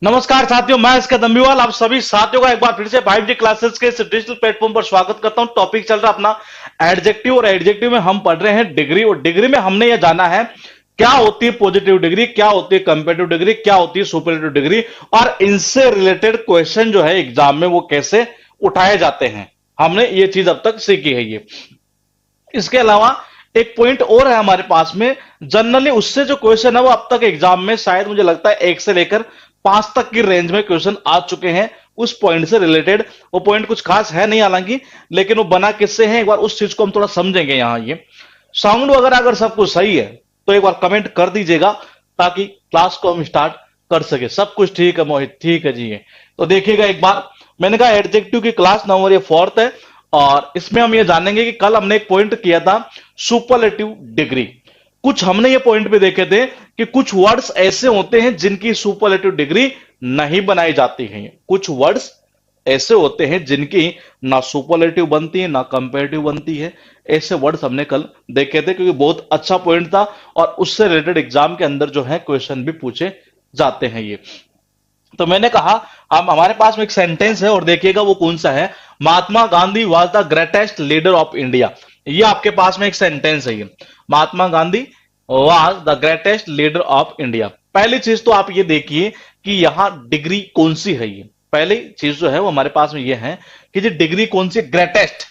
नमस्कार साथियों, मैं इसका दम्बीवाल आप सभी साथियों का एक बार फिर से 5G क्लासेस के इस डिजिटल प्लेटफॉर्म पर स्वागत करता हूं। टॉपिक चल रहा अपना एडजेक्टिव, और एडजेक्टिव में हम पढ़ रहे हैं डिग्री। और डिग्री में हमने यह जाना है क्या होती है पॉजिटिव डिग्री, क्या होती है कंपेरेटिव डिग्री, क्या होती है सुपरलेटिव डिग्री, और इनसे रिलेटेड क्वेश्चन जो है एग्जाम में वो कैसे उठाए जाते हैं। हमने ये चीज अब तक सीखी है। ये इसके अलावा एक पॉइंट और है हमारे पास में। जनरली उससे जो क्वेश्चन है वो अब तक एग्जाम में शायद मुझे लगता है 1 से लेकर 5 तक की रेंज में क्वेश्चन आ चुके हैं उस पॉइंट से रिलेटेड। वो पॉइंट कुछ खास है नहीं हालांकि, लेकिन वो बना किससे है एक बार उस चीज को हम थोड़ा समझेंगे। यहां ये साउंड वगैरह अगर सब कुछ सही है तो एक बार कमेंट कर दीजिएगा ताकि क्लास को हम स्टार्ट कर सके। सब कुछ ठीक है मोहित? ठीक है जी। ये तो देखिएगा एक बार, मैंने कहा एडजेक्टिव की क्लास नंबर ये 4th है, और इसमें हम ये जानेंगे कि कल हमने एक पॉइंट किया था सुपरलेटिव डिग्री। कुछ हमने ये पॉइंट पे देखे थे कि कुछ वर्ड्स ऐसे होते हैं जिनकी सुपरलेटिव डिग्री नहीं बनाई जाती है। कुछ वर्ड्स ऐसे होते हैं जिनकी ना सुपरलेटिव बनती है ना कंपेरेटिव बनती है। ऐसे वर्ड्स हमने कल देखे थे क्योंकि बहुत अच्छा पॉइंट था, और उससे रिलेटेड एग्जाम के अंदर जो है क्वेश्चन भी पूछे जाते हैं ये। तो मैंने कहा हम हमारे पास में एक सेंटेंस है और देखिएगा वो कौन सा है। Mahatma Gandhi was the greatest leader of India. ये आपके पास में एक सेंटेंस है। ये Mahatma Gandhi was the greatest leader of India. पहली चीज तो आप ये देखिए कि यहां डिग्री कौन सी है। ये पहली चीज जो है वो हमारे पास में ये है कि ये डिग्री कौन सी ग्रेटेस्ट।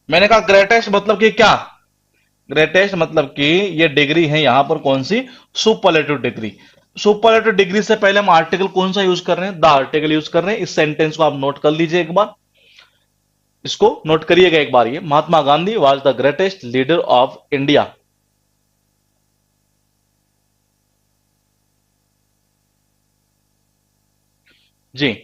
मैंने कहा ग्रेटेस्ट मतलब कि क्या? ग्रेटेस्ट मतलब कि ये डिग्री है यहां पर कौन सी? Superlative degree. सुपरलेटिव डिग्री से पहले हम आर्टिकल कौन सा यूज कर रहे हैं? द आर्टिकल यूज कर रहे हैं। इस सेंटेंस को आप नोट कर लीजिए एक बार, इसको नोट करिएगा एक बार। ये Mahatma Gandhi was the greatest leader of India. जी,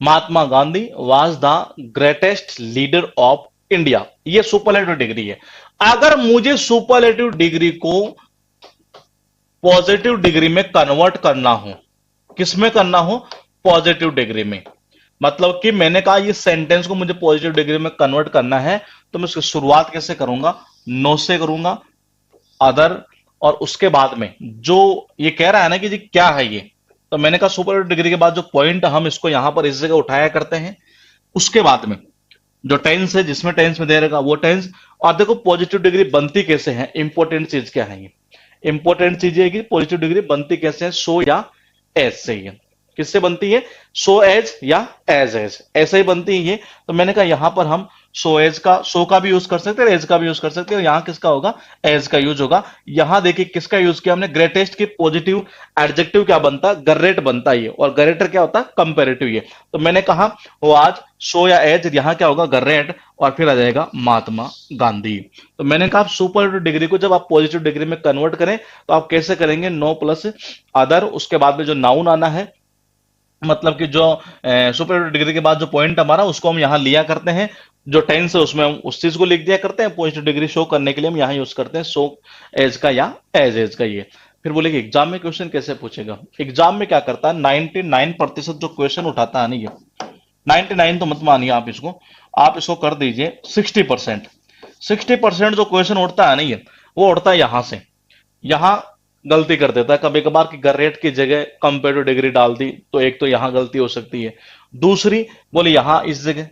Mahatma Gandhi was the greatest leader of India. ये सुपरलेटिव डिग्री है। अगर मुझे सुपरलेटिव डिग्री को पॉजिटिव डिग्री में कन्वर्ट करना हो, किस में करना हो? पॉजिटिव डिग्री में। मतलब कि मैंने कहा ये सेंटेंस को मुझे पॉजिटिव डिग्री में कन्वर्ट करना है, तो मैं इसकी शुरुआत कैसे करूंगा? नो से करूंगा, अदर, और उसके बाद में जो ये कह रहा है ना कि जी क्या है ये, तो मैंने कहा सुपर डिग्री के बाद जो पॉइंट हम इसको यहां पर इस जगह उठाया करते हैं, उसके बाद में जो टेंस है जिसमें टेंस में दे रहेगा वो टेंस। और देखो पॉजिटिव डिग्री बनती कैसे है, इंपॉर्टेंट चीज क्या है ये? इंपॉर्टेंट चीज ये है कि पॉजिटिव डिग्री बनती कैसे है? सो या एज से ही है। किससे बनती है? सो एज या एज ऐसे ही बनती है ये। तो मैंने कहा यहां पर हम सो एज का, सो का भी यूज कर सकते हैं, एज का भी यूज कर सकते हैं, और यहां किसका होगा? एज का यूज होगा। यहां देखिए किसका यूज किया हमने? ग्रेटेस्ट की पॉजिटिव एडजेक्टिव क्या बनता? ग्रेट बनता है ये, और ग्रेटर क्या होता है? कंपेरेटिव ये। तो मैंने कहा वो आज सो या एज, यहां क्या होगा? ग्रेट, और फिर आ जाएगा महात्मा गांधी। तो मैंने कहा सुपर डिग्री को जब आप पॉजिटिव डिग्री में कन्वर्ट करें तो आप कैसे करेंगे? नो प्लस अदर, उसके बाद में जो नाउन आना है, मतलब कि जो सुपर डिग्री के बाद जो पॉइंट हमारा उसको हम यहां लिया करते हैं, जो टेंस है उसमें हम उस चीज को लिख दिया करते हैं। पॉजिटिव डिग्री शो करने के लिए हम यहां यूज करते हैं सो एज का या एज का ये। फिर बोले कि एग्जाम में क्वेश्चन कैसे पूछेगा? एग्जाम में क्या करता है, 99% जो क्वेश्चन उठाता है नहीं, ये 99 तो मत मानिए आप इसको कर दीजिए 60%। 60% जो क्वेश्चन उठता है नहीं है वो उठता है यहां से। यहां गलती कर देता है कभी कभार कि गरेट की जगह कंपेरेटिव डिग्री डाल दी, तो एक तो यहां गलती हो सकती है। दूसरी बोले यहां इस जगह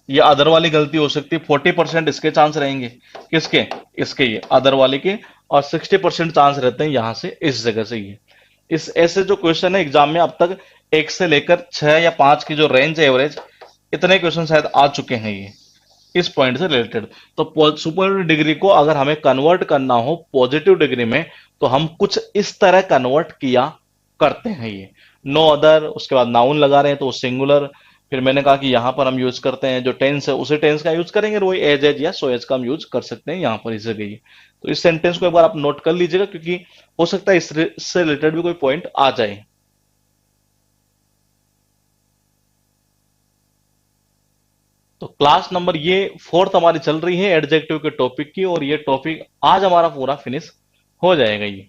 ये अदर वाली गलती हो सकती है। 40% इसके चांस रहेंगे, किसके? इसके, ये अदर वाले के। और 60% चांस रहते हैं यहां से इस जगह से। ये इस ऐसे जो क्वेश्चन है एग्जाम में अब तक 1 से लेकर 6 या 5 की जो रेंज है एवरेज, इतने क्वेश्चन शायद आ चुके हैं ये इस पॉइंट से रिलेटेड। तो सुपर डिग्री को अगर हमें कन्वर्ट करना हो पॉजिटिव डिग्री में तो हम कुछ इस तरह कन्वर्ट किया करते हैं ये। नो अदर, उसके बाद नाउन लगा रहे हैं तो सिंगुलर। फिर मैंने कहा कि यहां पर हम यूज करते हैं जो टेंस है उसी टेंस का यूज करेंगे, वही एज एज या सो एज का हम यूज कर सकते हैं यहां पर इस जगह ये। तो इस सेंटेंस को एक बार आप नोट कर लीजिएगा क्योंकि हो सकता है इससे रिलेटेड भी कोई पॉइंट आ जाए। तो क्लास नंबर ये 4th हमारी चल रही है एडजेक्टिव के टॉपिक की, और ये टॉपिक आज हमारा पूरा फिनिश हो जाएगा ये।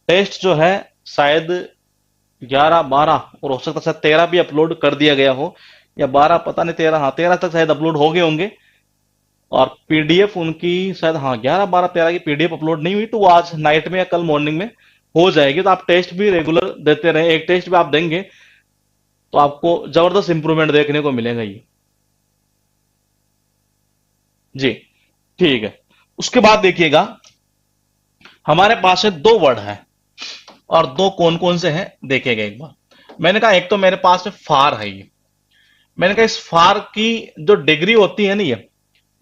टेस्ट जो है शायद 11 12 और हो सकता है शायद 13 भी अपलोड कर दिया गया हो, या 12, पता नहीं 13, हाँ 13 तक शायद अपलोड हो गए होंगे। और पीडीएफ उनकी शायद, हाँ 11, 12, 13 की पीडीएफ अपलोड नहीं हुई, तो वो आज नाइट में या कल मॉर्निंग में हो जाएगी। तो आप टेस्ट भी रेगुलर देते रहे, एक टेस्ट भी आप देंगे तो आपको जबरदस्त इंप्रूवमेंट देखने को मिलेगा ये। जी, ठीक है। उसके बाद देखिएगा, हमारे पास है दो वर्ड है, और दो कौन कौन से हैं देखेगा एक बार। मैंने कहा एक तो मेरे पास में फार है ये। मैंने कहा इस फार की जो डिग्री होती है ना ये,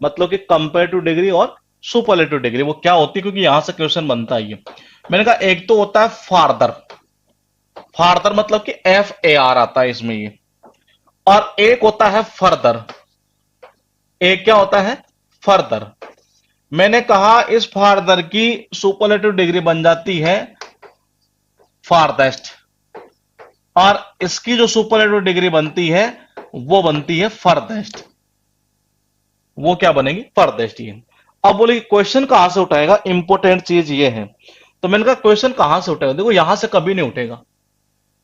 मतलब कि कंपेरेटिव डिग्री और सुपरलेटिव डिग्री, वो क्या होती है, क्योंकि यहां से क्वेश्चन बनता है ये। मैंने कहा एक तो होता है फार्दर। फार्दर मतलब कि FAR आता है इसमें ये। और एक होता है फर्दर। एक क्या होता है, फर्दर। मैंने कहा इस फार्दर की सुपरलेटिव डिग्री बन जाती है फारदेस्ट, और इसकी जो सुपरलेटिव डिग्री बनती है वो बनती है फर्देस्ट। वो क्या बनेगी, फर्देस्ट ये। अब बोले क्वेश्चन कहां से उठाएगा, इंपॉर्टेंट चीज ये है। तो मैंने कहा क्वेश्चन कहां से उठाएगा, देखो यहां से कभी नहीं उठेगा,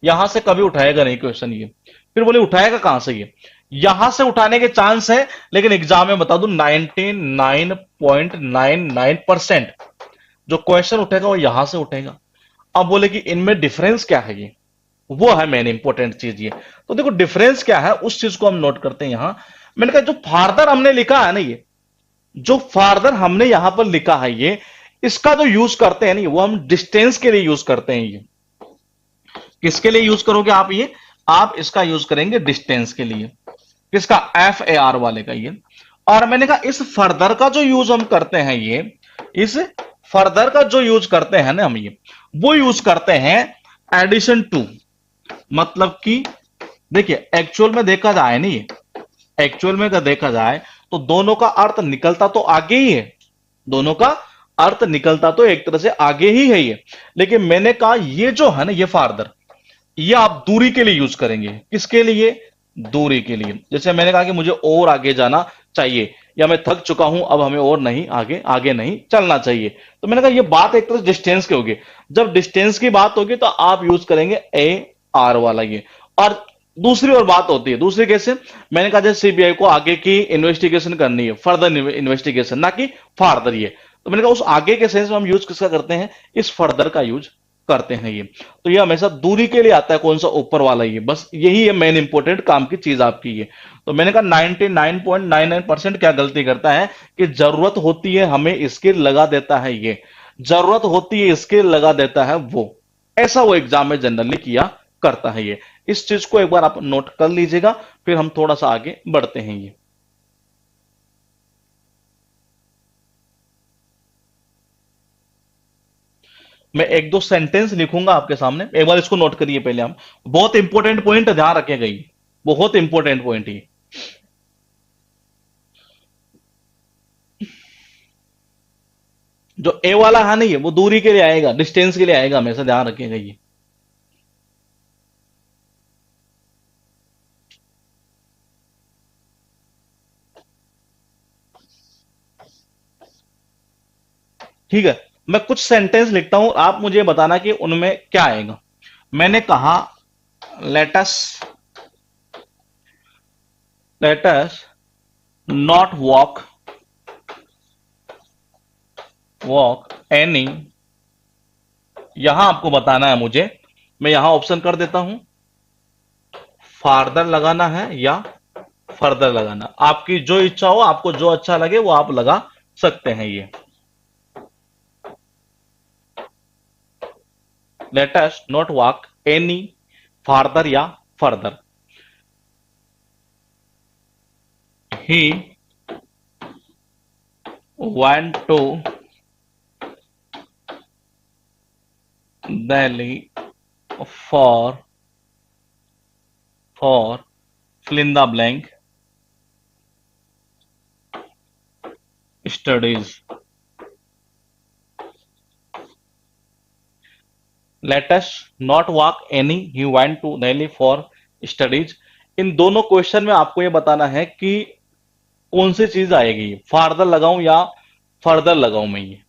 यहां से कभी उठाएगा नहीं क्वेश्चन ये। फिर बोले उठाएगा कहां से ये, यहां से उठाने के चांस है, लेकिन एग्जाम में बता दूं 99.99% जो क्वेश्चन उठेगा वो यहां से उठेगा। अब बोले कि इनमें डिफरेंस क्या है ये, वो है मेन इंपॉर्टेंट चीज ये। तो देखो डिफरेंस क्या है उस चीज को हम नोट करते हैं यहां। मैंने कहा जो फार्दर हमने लिखा है ना ये, जो फार्दर हमने यहां पर लिखा है ये, इसका जो यूज करते हैं ना वो हम डिस्टेंस के लिए यूज करते हैं ये। किसके लिए यूज करोगे आप ये, आप इसका यूज करेंगे डिस्टेंस के लिए। किसका, FAR वाले का ये। और मैंने कहा इस फर्दर का जो यूज हम करते हैं ये, इस फर्दर का जो यूज करते हैं ना हम ये, वो यूज करते हैं एडिशन टू। मतलब कि देखिए एक्चुअल में देखा जाए नहीं ये, एक्चुअल में अगर देखा जाए तो दोनों का अर्थ निकलता तो आगे ही है, दोनों का अर्थ निकलता तो एक तरह से आगे ही है ये। लेकिन मैंने कहा ये जो है ना ये फार्दर, ये आप दूरी के लिए यूज करेंगे। किसके लिए, दूरी के लिए। जैसे मैंने कहा कि मुझे और आगे जाना चाहिए, या मैं थक चुका हूं अब हमें और नहीं आगे आगे नहीं चलना चाहिए, तो मैंने कहा ये बात एक तरह से डिस्टेंस की होगी। जब डिस्टेंस की बात होगी तो आप यूज करेंगे AR वाला ये। और दूसरी और बात होती है, दूसरी कैसे, मैंने कहा जैसे सीबीआई को आगे की इन्वेस्टिगेशन करनी है, फर्दर इन्वेस्टिगेशन, ना कि फार्दर ये। तो मैंने कहा उस आगे के सेंस में हम यूज किसका करते हैं, इस फर्दर का यूज करते हैं ये। तो ये हमेशा दूरी के लिए आता है, कौन सा, ऊपर वाला ये। बस यही है मेन इंपॉर्टेंट काम की चीज आपकी ये। तो मैंने कहा 99.99% क्या गलती करता है कि जरूरत होती है हमें इसके लगा देता है ये, जरूरत होती है इसके लगा देता है वो। ऐसा वो एग्जाम में जनरली किया करता है ये। इस चीज को एक बार आप नोट कर लीजिएगा, फिर हम थोड़ा सा आगे बढ़ते हैं ये। मैं एक दो सेंटेंस लिखूंगा आपके सामने, एक बार इसको नोट करिए पहले हम। बहुत इंपॉर्टेंट पॉइंट ध्यान रखेगा ये, बहुत इंपॉर्टेंट पॉइंट ये। जो ए वाला है नहीं है वो दूरी के लिए आएगा, डिस्टेंस के लिए आएगा, हमेशा ध्यान रखिएगा ये। ठीक है, मैं कुछ सेंटेंस लिखता हूं, आप मुझे बताना कि उनमें क्या आएगा। मैंने कहा let's let's not walk any, यहां आपको बताना है मुझे, मैं यहां ऑप्शन कर देता हूं, फार्दर लगाना है या फर्दर लगाना, आपकी जो इच्छा हो, आपको जो अच्छा लगे वो आप लगा सकते हैं ये। Let us not walk any farther या further. He went to Delhi for fill in the blank studies. Let us not walk any. He went to Delhi for studies. इन दोनों क्वेश्चन में आपको ये बताना है कि कौन सी चीज आएगी, फार्दर लगाऊं या फर्दर लगाऊं मैं ये।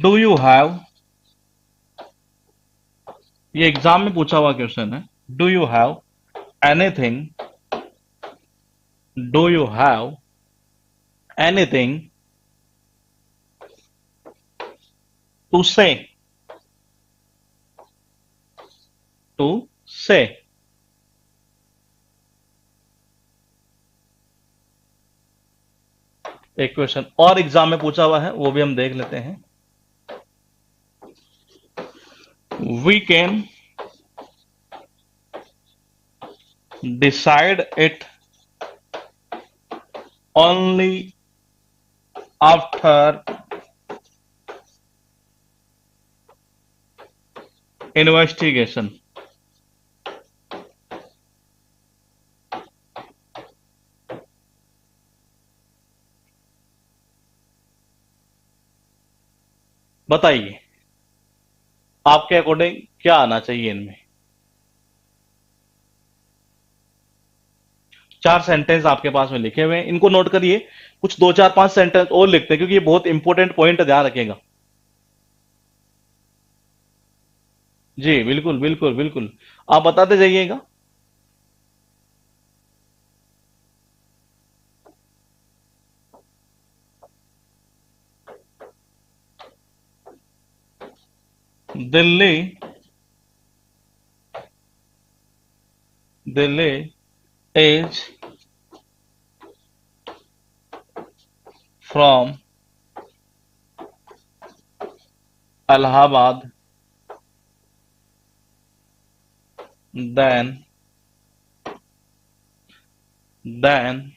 डू यू हैव, ये एग्जाम में पूछा हुआ क्वेश्चन है। Do you have anything, do you have anything to say, to say. एक क्वेश्चन और एग्जाम में पूछा हुआ है, वो भी हम देख लेते हैं। We can decide it only after investigation. बताइए आपके अकॉर्डिंग क्या आना चाहिए इनमें। चार सेंटेंस आपके पास में लिखे हुए हैं, इनको नोट करिए। कुछ दो चार पांच सेंटेंस और लिखते हैं क्योंकि ये बहुत इंपॉर्टेंट पॉइंट है, ध्यान रखिएगा। जी बिल्कुल बिल्कुल बिल्कुल, आप बताते जाइएगा। Delhi, Delhi is from Allahabad, then then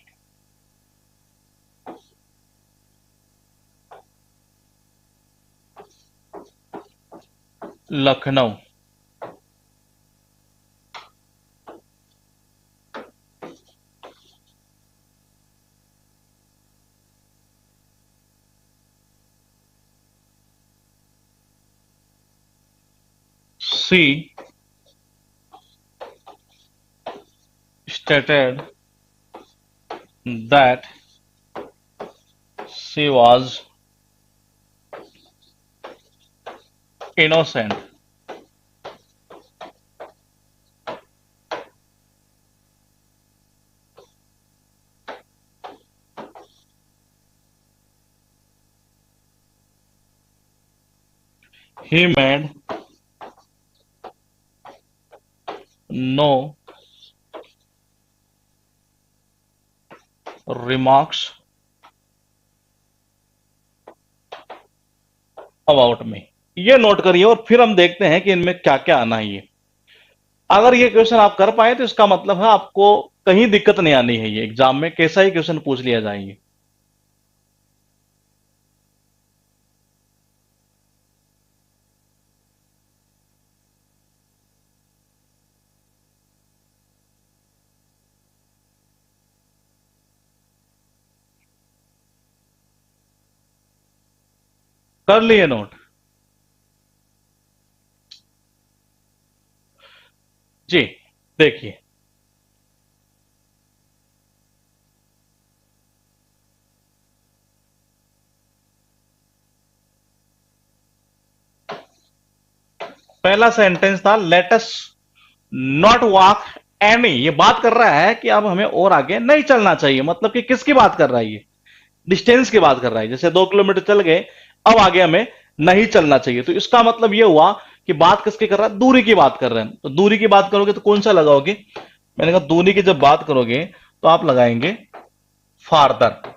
Lucknow. She stated that she was innocent. He made no remarks about me. ये नोट करिए और फिर हम देखते हैं कि इनमें क्या क्या आना है। ये अगर ये क्वेश्चन आप कर पाए तो इसका मतलब है आपको कहीं दिक्कत नहीं आनी है। ये एग्जाम में कैसा ही क्वेश्चन पूछ लिया जाएंगे। कर लिए नोट? जी देखिए, पहला सेंटेंस था late us not walk any. ये बात कर रहा है कि अब हमें और आगे नहीं चलना चाहिए। मतलब कि किसकी बात कर रहा है ये? डिस्टेंस की बात कर रहा है। जैसे 2 किलोमीटर चल गए, अब आगे हमें नहीं चलना चाहिए। तो इसका मतलब ये हुआ कि बात किसकी कर रहा है? दूरी की बात कर रहे हैं। तो दूरी की बात करोगे तो कौन सा लगाओगे? मैंने कहा दूरी की जब बात करोगे तो आप लगाएंगे फार्दर।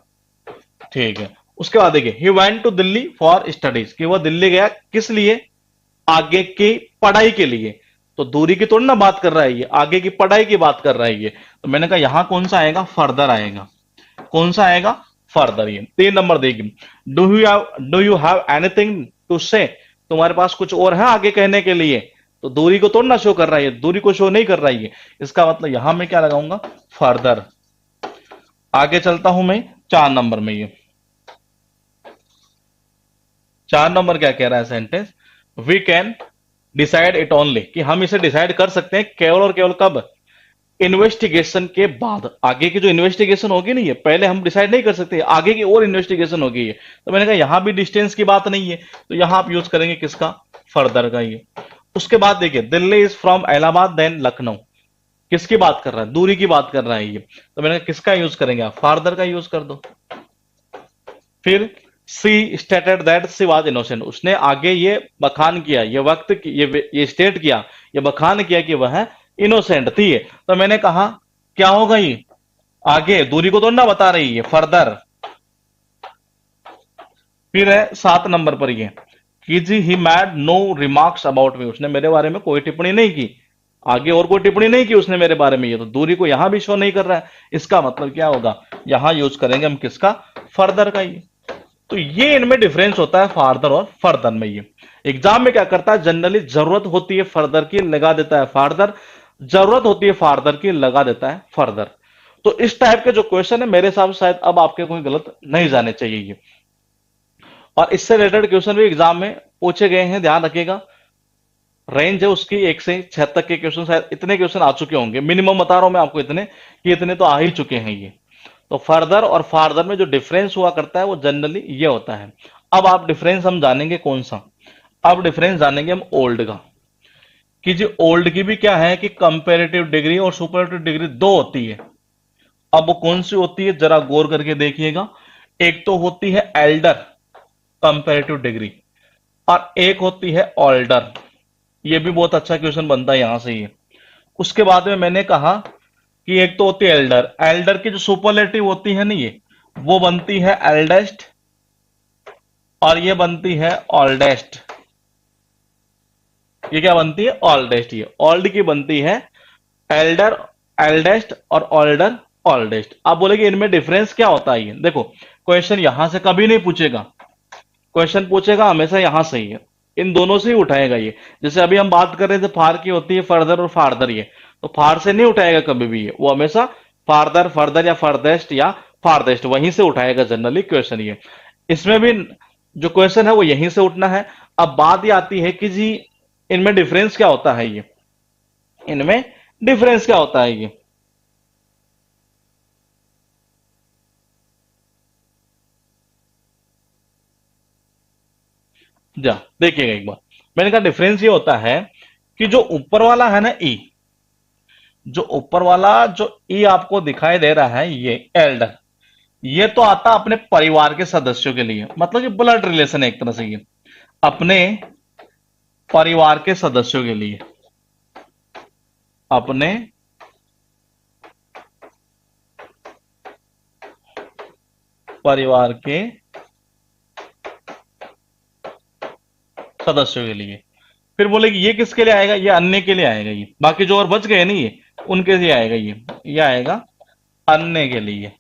ठीक है, उसके बाद देखिए he went to Delhi for studies, कि वह दिल्ली गया किस लिए? आगे की पढ़ाई के लिए। तो दूरी की थोड़ी ना बात कर रहा है ये, आगे की पढ़ाई की बात कर रहा है ये। तो मैंने कहा यहां कौन सा आएगा? फर्दर आएगा। कौन सा आएगा? फर्दर। ये 3 नंबर देखिए, do you have anything to say, तुम्हारे पास कुछ और है आगे कहने के लिए? तो दूरी को थोड़ा ना शो कर रहा है, दूरी को शो नहीं कर रहा है ये। इसका मतलब यहां मैं क्या लगाऊंगा? फर्दर। आगे चलता हूं मैं 4 नंबर में। ये 4 नंबर क्या कह रहा है sentence? We can decide it only, कि हम इसे डिसाइड कर सकते हैं केवल और केवल कब? इन्वेस्टिगेशन के बाद आगे की जो इन्वेस्टिगेशन होगी नहीं है, पहले हम डिसाइड नहीं कर सकते, आगे की और इन्वेस्टिगेशन होगी है। तो मैंने कहा यहां भी डिस्टेंस की बात नहीं है, तो यहां आप यूज करेंगे किसका, फर्दर का ये। उसके बाद देखिए Delhi is from Allahabad than Lucknow, किसकी बात कर रहा है, दूरी की बात कर रहा है ये, तो मैंने कहा किसका यूज करेंगे आप, फार्दर का यूज कर दो। फिर she stated that she was innocent, उसने आगे ये बखान किया, ये ये स्टेट किया, ये बखान किया कि वह इनोसेंट थी। तो मैंने कहा क्या होगा ये, आगे दूरी को तो ना बता रही है, फर्दर। फिर है 7 नंबर पर ये कि जी he made no remarks about me, उसने मेरे बारे में कोई टिप्पणी नहीं की, आगे और कोई टिप्पणी नहीं की उसने मेरे बारे में, ये तो दूरी को यहां भी शो नहीं कर रहा है। इसका मतलब क्या होगा, यहां यूज करेंगे हम किसका, फर्दर का ये। तो ये इनमें डिफरेंस होता है फार्दर और फर्दर में। ये एग्जाम में क्या करता है, जनरली जरूरत होती है फर्दर की लगा देता है फार्दर, जरूरत होती है फार्दर की लगा देता है फर्दर। तो इस टाइप के जो क्वेश्चन है मेरे हिसाब से शायद अब आपके कोई गलत नहीं जाने चाहिए ये। और इससे रिलेटेड क्वेश्चन भी एग्जाम में पूछे गए हैं, ध्यान रखिएगा। रेंज है उसकी 1 से 6 तक के क्वेश्चन, शायद इतने क्वेश्चन आ चुके होंगे, मिनिमम बता रहा हूं मैं आपको इतने, कि इतने तो आ ही चुके हैं ये। तो फर्दर और फार्दर में जो डिफरेंस हुआ करता है वो जनरली ये होता है। अब आप डिफरेंस हम जानेंगे कौन सा, अब डिफरेंस जानेंगे हम ओल्ड का, कि जो ओल्ड की भी क्या है कि कंपैरेटिव डिग्री और सुपरलेटिव डिग्री दो होती है। अब वो कौन सी होती है जरा गौर करके देखिएगा। एक तो होती है एल्डर कंपैरेटिव डिग्री, और एक होती है ओल्डर। ये भी बहुत अच्छा क्वेश्चन बनता है यहां से ये। उसके बाद में मैंने कहा कि एक तो होती है एल्डर, एल्डर की जो सुपरलेटिव होती है ना ये, वो बनती है एल्डेस्ट, और ये बनती है ओल्डेस्ट। ये क्या बनती है, ओल्डेस्ट। ये ओल्ड की बनती है एल्डर, एल्डेस्ट, और ओल्डर, ओल्डेस्ट। आप बोलेगे इनमें डिफरेंस क्या होता है, ये देखो क्वेश्चन यहां से कभी नहीं पूछेगा, क्वेश्चन पूछेगा हमेशा यहां से ही है, इन दोनों से ही उठाएगा ये। जैसे अभी हम बात कर रहे थे फार की होती है फर्दर और फार्दर, ये तो फार से नहीं उठाएगा कभी भी ये, वो हमेशा फार्दर, फर्दर या फर्देस्ट या फार्देस्ट वहीं से उठाएगा जनरली क्वेश्चन ये। इसमें भी जो क्वेश्चन है वो यहीं से उठना है। अब बात ये आती है कि जी इनमें डिफरेंस क्या होता है, ये इनमें डिफरेंस क्या होता है ये। जा देखिएगा एक बार, मैंने कहा डिफरेंस ये होता है कि जो ऊपर वाला है ना ई, जो ऊपर वाला जो ई आपको दिखाई दे रहा है ये एल्डर, ये तो आता अपने परिवार के सदस्यों के लिए, मतलब ये ब्लड रिलेशन है एक तरह से, ये अपने परिवार के सदस्यों के लिए, अपने परिवार के सदस्यों के लिए। फिर बोले कि ये किसके लिए आएगा, ये अन्य के लिए आएगा, ये बाकी जो और बच गए नहीं ये उनके लिए आएगा, ये आएगा अन्य के लिए।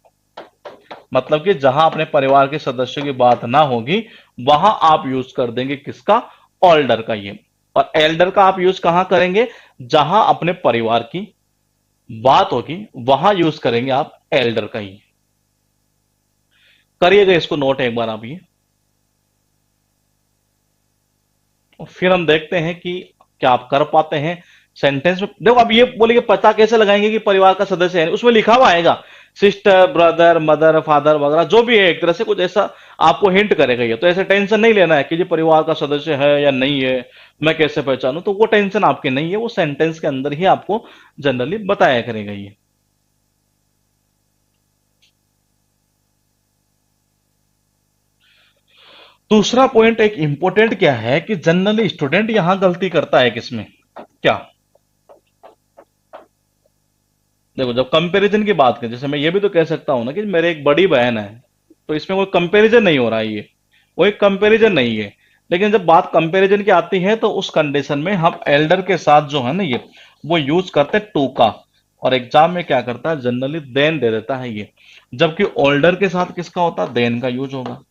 मतलब कि जहां अपने परिवार के सदस्यों की बात ना होगी वहां आप यूज कर देंगे किसका, ओल्डर का ये। और एल्डर का आप यूज कहां करेंगे, जहां अपने परिवार की बात होगी वहां यूज करेंगे आप एल्डर का ही। करिएगा इसको नोट एक बार आप ये, और फिर हम देखते हैं कि क्या आप कर पाते हैं सेंटेंस में। देखो अब ये बोलेंगे पता कैसे लगाएंगे कि परिवार का सदस्य है, उसमें लिखा हुआ आएगा सिस्टर, ब्रदर, मदर, फादर वगैरह जो भी है, एक तरह से कुछ ऐसा आपको हिंट करेगा ये। तो ऐसे टेंशन नहीं लेना है कि ये परिवार का सदस्य है या नहीं है, मैं कैसे पहचानूं, तो वो टेंशन आपकी नहीं है, वो सेंटेंस के अंदर ही आपको जनरली बताया करेगा ये। दूसरा पॉइंट एक इंपॉर्टेंट क्या है कि जनरली स्टूडेंट यहां गलती करता है किसमें, क्या, देखो जब कंपैरिजन की बात करें, जैसे मैं ये भी तो कह सकता हूं ना कि मेरे एक बड़ी बहन है, तो इसमें कोई कंपैरिजन नहीं हो रहा है ये, वो एक कंपैरिजन नहीं है। लेकिन जब बात कंपैरिजन की आती है तो उस कंडीशन में हम एल्डर के साथ जो है ना ये, वो यूज करते हैं टू का, और एग्जाम में क्या करता है जनरली देन दे देता है ये। जबकि ओल्डर के साथ किसका होता है, देन का यूज होगा।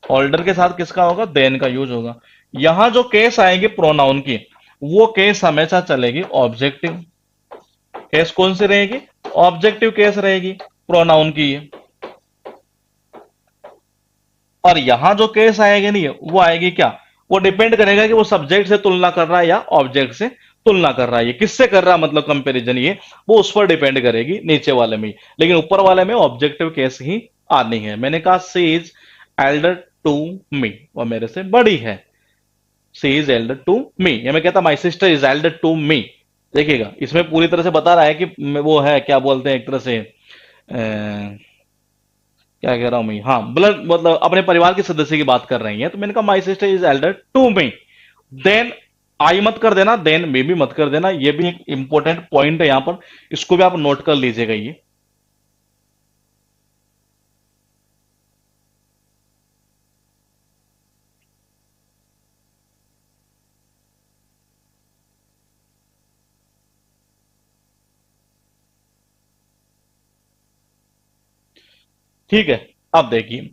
ओल्डर के साथ किसका होगा, देन का यूज होगा। यहां जो केस आएगी प्रोनाउन की, वो केस हमेशा चलेगी ऑब्जेक्टिव। केस कौन सी रहेगी, ऑब्जेक्टिव केस रहेगी प्रोनाउन की ये। और यहां जो केस आएगी नहीं वो आएगी क्या, वो डिपेंड करेगा कि वो सब्जेक्ट से तुलना कर रहा है या ऑब्जेक्ट से तुलना कर रहा है, ये किससे कर रहा है, मतलब कंपैरिजन, ये वो उस पर डिपेंड करेगी नीचे वाले में, लेकिन ऊपर वाले में ऑब्जेक्टिव केस ही आनी है। मैंने कहा she is elder to me, वो मेरे से बड़ी है। She is elder to me, या मैं कहता my sister is elder to me. देखिएगा इसमें पूरी तरह से बता रहा है कि वो है, क्या बोलते हैं, एक तरह से क्या कह रहा हूं मैं, हाँ ब्लड, मतलब अपने परिवार के सदस्य की बात कर रही है। तो मैंने कहा my sister is elder to me. Than I मत कर देना, देन मे भी मत कर देना, ये भी एक इंपॉर्टेंट पॉइंट है यहां पर, इसको भी आप नोट कर लीजिएगा ये। ठीक है, अब देखिए,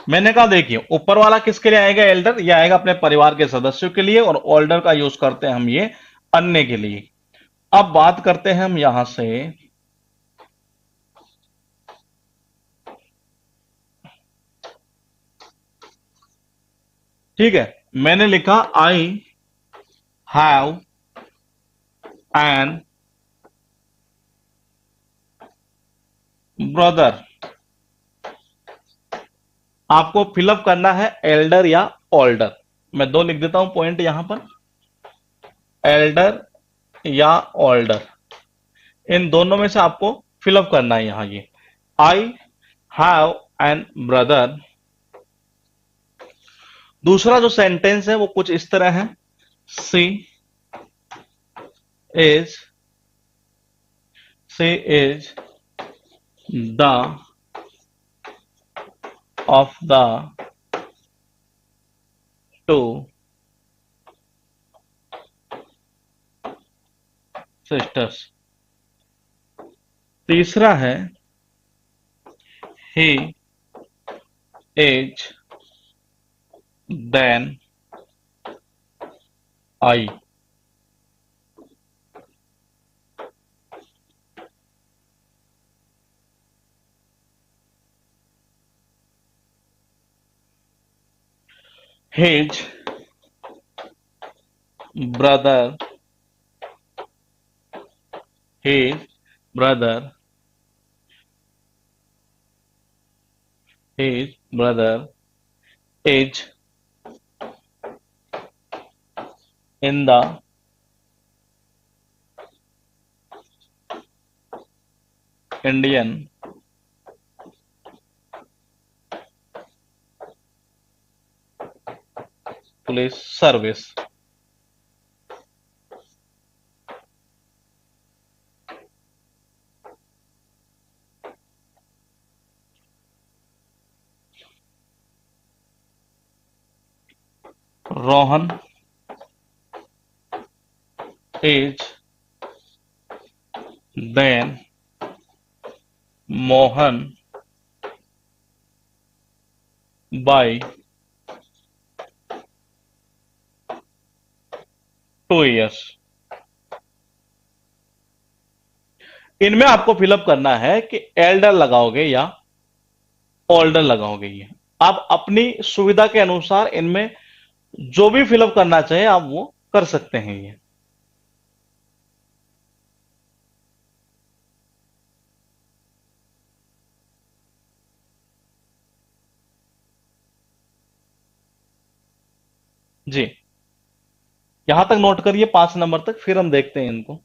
मैंने कहा देखिए ऊपर वाला किसके लिए आएगा, एल्डर, ये आएगा अपने परिवार के सदस्यों के लिए, और ओल्डर का यूज करते हैं हम ये अन्य के लिए। अब बात करते हैं हम यहां से, ठीक है, मैंने लिखा आई हैव एन ब्रदर। आपको फिलअप करना है एल्डर या ओल्डर। मैं दो लिख देता हूं पॉइंट यहां पर, एल्डर या ओल्डर, इन दोनों में से आपको फिलअप करना है यहां ये। I have an brother. दूसरा जो सेंटेंस है वो कुछ इस तरह है, she is, she is the of the two sisters. तीसरा है he is than I. His brother, his brother, his brother is in the Indian police service. Rohan is than Mohan by 2 years। इनमें आपको फिलअप करना है कि एल्डर लगाओगे या older लगाओगे, ये आप अपनी सुविधा के अनुसार इनमें जो भी फिलअप करना चाहे आप वो कर सकते हैं ये। जी, यहां तक नोट करिए 5 नंबर तक, फिर हम देखते हैं इनको।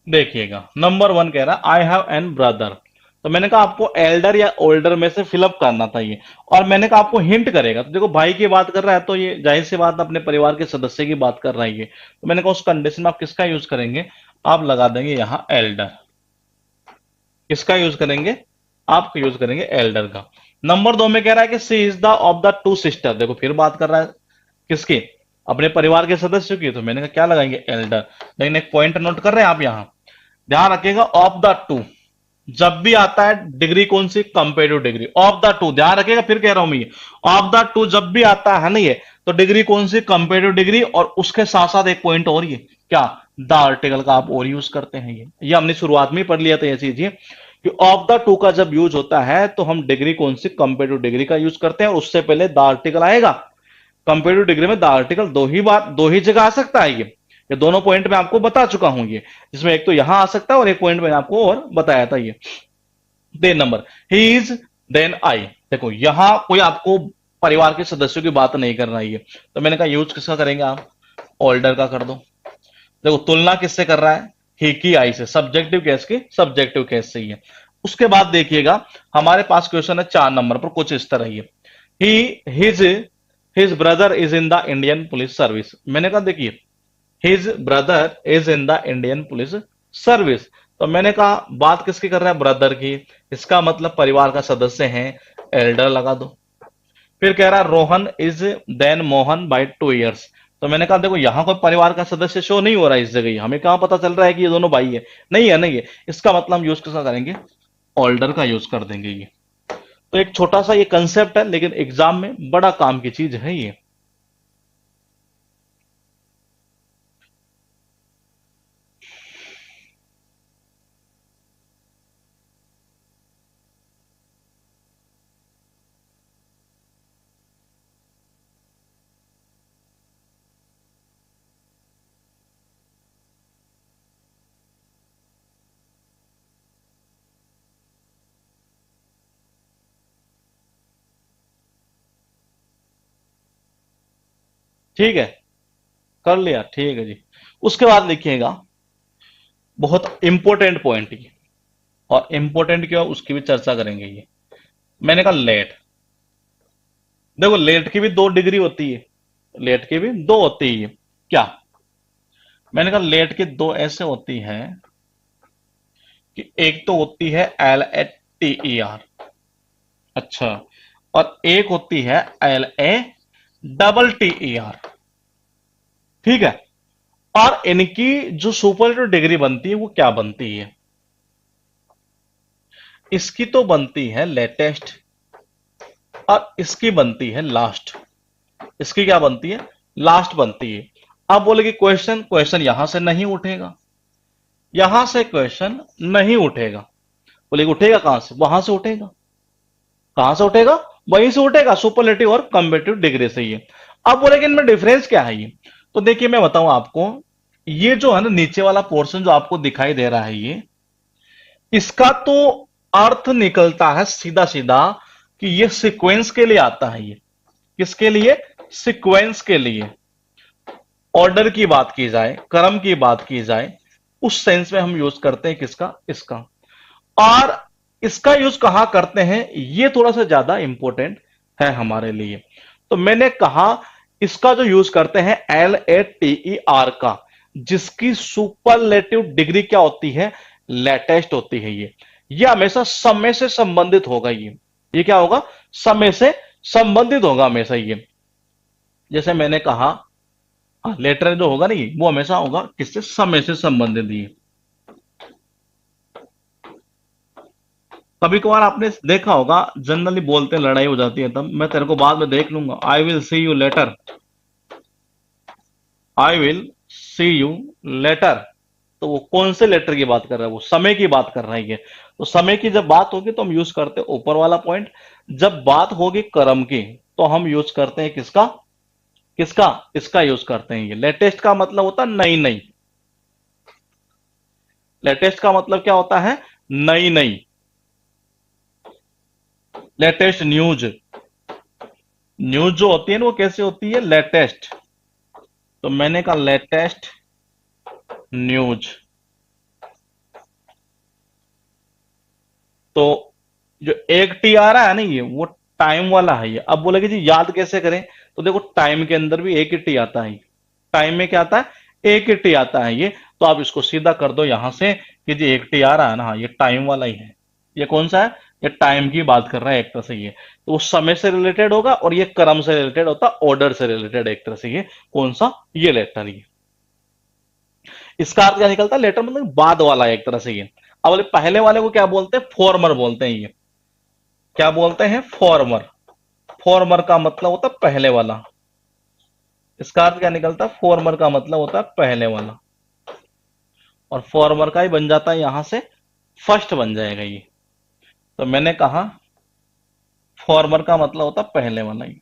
देखिएगा नंबर 1 कह रहा आई हैव एन ब्रदर, तो मैंने कहा आपको एल्डर या ओल्डर में से फिलअप करना था ये, और मैंने कहा आपको हिंट करेगा, तो देखो भाई की बात कर रहा है तो ये जाहिर सी बात अपने परिवार के सदस्य की बात कर रहा है ये, तो मैंने कहा उस कंडीशन में आप किसका यूज करेंगे, आप लगा देंगे यहां एल्डर। किसका यूज करेंगे, आप यूज करेंगे एल्डर का। नंबर 2 में कह रहा है कि she is the of the two sister, देखो फिर बात कर रहा है किसकी? अपने परिवार के सदस्यों की। तो मैंने कहा क्या लगाएंगे? एल्डर। लेकिन एक पॉइंट नोट कर रहे हैं आप यहां, ध्यान रखिएगा, ऑफ द टू जब भी आता है डिग्री कौन सी? Comparative degree. Of the two, ध्यान रखिएगा, फिर कह रहा हूं मैं ये, ऑफ द टू जब भी आता है ना ये, तो डिग्री कौन सी? Comparative degree. और उसके साथ साथ एक पॉइंट और, ये क्या? द आर्टिकल का आप और यूज करते हैं। ये हमने शुरुआत में पढ़ लिया था ये चीज, ये कि ऑफ द टू का जब यूज होता है तो हम डिग्री कौन सी? कंपेरेटिव डिग्री का यूज करते हैं, और उससे पहले द आर्टिकल आएगा। कंपेरेटिव डिग्री में द आर्टिकल दो ही जगह आ सकता है। ये दोनों पॉइंट मैं आपको बता चुका हूं, ये जिसमें एक तो यहां आ सकता है और एक पॉइंट मैंने आपको और बताया था। ये than number, he is, than I. देखो यहां कोई आपको परिवार के सदस्यों की बात नहीं करना है, तो मैंने कहा यूज किसका करेंगे आप? ओल्डर का कर दो। देखो तुलना किससे कर रहा है? ही की आई से, सब्जेक्टिव केस की, सब्जेक्टिव केस से ही है। उसके बाद देखिएगा हमारे पास क्वेश्चन है 4 नंबर पर, कुछ इस तरह ही है, ही his his brother is in the Indian police service. मैंने कहा देखिए his brother is in the Indian police service, तो मैंने कहा बात किसकी कर रहा है? ब्रदर की। इसका मतलब परिवार का सदस्य है, एल्डर लगा दो। फिर कह रहा है Rohan is than Mohan by 2 years, तो मैंने कहा देखो यहां कोई परिवार का सदस्य शो नहीं हो रहा है इस जगह, हमें कहां पता चल रहा है कि ये दोनों भाई है? नहीं है, नहीं है। इसका मतलब हम यूज किसका करेंगे? ओल्डर का यूज कर देंगे ये। तो एक छोटा सा ये कंसेप्ट है, लेकिन एग्जाम में बड़ा काम की चीज है ये। ठीक है, कर लिया, ठीक है जी। उसके बाद लिखिएगा बहुत इंपॉर्टेंट पॉइंट ये, और इंपॉर्टेंट क्यों उसकी भी चर्चा करेंगे ये। मैंने कहा लेट, देखो लेट की भी 2 डिग्री होती है, लेट की भी 2 होती है। क्या? मैंने कहा लेट की 2 ऐसे होती है कि एक तो होती है LATER, अच्छा, और एक होती है LATTER, ठीक है। और इनकी जो सुपरलेटिव डिग्री बनती है वो क्या बनती है? इसकी तो बनती है लेटेस्ट, और इसकी बनती है लास्ट। इसकी क्या बनती है? लास्ट बनती है। अब बोले कि क्वेश्चन क्वेश्चन यहां से नहीं उठेगा, यहां से क्वेश्चन नहीं उठेगा। बोले उठेगा कहां से? वहां से उठेगा। कहां से उठेगा? वहीं से उठेगा, सुपरलेटिव और कंपेरेटिव डिग्री से ही। अब बोले कि इनमें डिफरेंस क्या है ये? तो देखिए मैं बताऊं आपको, ये जो है ना नीचे वाला पोर्शन जो आपको दिखाई दे रहा है ये, इसका तो अर्थ निकलता है सीधा सीधा कि ये सीक्वेंस के लिए आता है। ये किसके लिए? सीक्वेंस के लिए। ऑर्डर की बात की जाए, क्रम की बात की जाए, उस सेंस में हम यूज करते हैं किसका? इसका। और इसका यूज कहां करते हैं ये थोड़ा सा ज्यादा इंपॉर्टेंट है हमारे लिए। तो मैंने कहा इसका जो यूज करते हैं LATER का, जिसकी सुपरलेटिव डिग्री क्या होती है? लेटेस्ट होती है ये हमेशा समय से संबंधित होगा। ये क्या होगा? समय से संबंधित होगा हमेशा ये। जैसे मैंने कहा लेटर जो होगा नहीं वो हमेशा होगा किससे? समय से संबंधित ही। कभी कभार आपने देखा होगा जनरली बोलते हैं लड़ाई हो जाती है, तब मैं तेरे को बाद में देख लूंगा, I will see you later, I will see you later. तो वो कौन से लेटर की बात कर रहा है? वो समय की बात कर रहा है ये। तो समय की जब बात होगी तो हम यूज करते हैं ऊपर वाला पॉइंट, जब बात होगी क्रम की तो हम यूज करते हैं किसका? किसका? इसका यूज करते हैं। ये लेटेस्ट का मतलब होता है नई नई। लेटेस्ट का मतलब क्या होता है? नई नई। लेटेस्ट न्यूज, न्यूज जो होती है ना वो कैसे होती है? लेटेस्ट। तो मैंने कहा लेटेस्ट न्यूज। तो जो एक टी आ रहा है ना ये, वो टाइम वाला है ये। अब बोले कि जी याद कैसे करें? तो देखो टाइम के अंदर भी एक ही टी आता है। टाइम में क्या आता है? एक ही टी आता है ये। तो आप इसको सीधा कर दो यहां से कि जी एक टी आ रहा है ना, हाँ ये टाइम वाला ही है। ये कौन सा है? ये टाइम की बात कर रहा है एक तरह से ये, तो वो समय से रिलेटेड होगा और ये क्रम से रिलेटेड होता, ऑर्डर से रिलेटेड एक तरह से ये कौन सा, ये लेटर ये। इसका अर्थ क्या निकलता है, लेटर मतलब बाद वाला है एक तरह से ये। अब वाले पहले वाले को क्या बोलते हैं, फॉर्मर बोलते हैं ये, क्या बोलते हैं, फॉर्मर। फॉर्मर का मतलब होता है पहले वाला। इसका अर्थ क्या निकलता है, फॉर्मर का मतलब होता है पहले वाला, और फॉर्मर का ही बन जाता है यहां से फर्स्ट बन जाएगा ये। तो मैंने कहा फॉर्मर का मतलब होता है पहले वाला ही।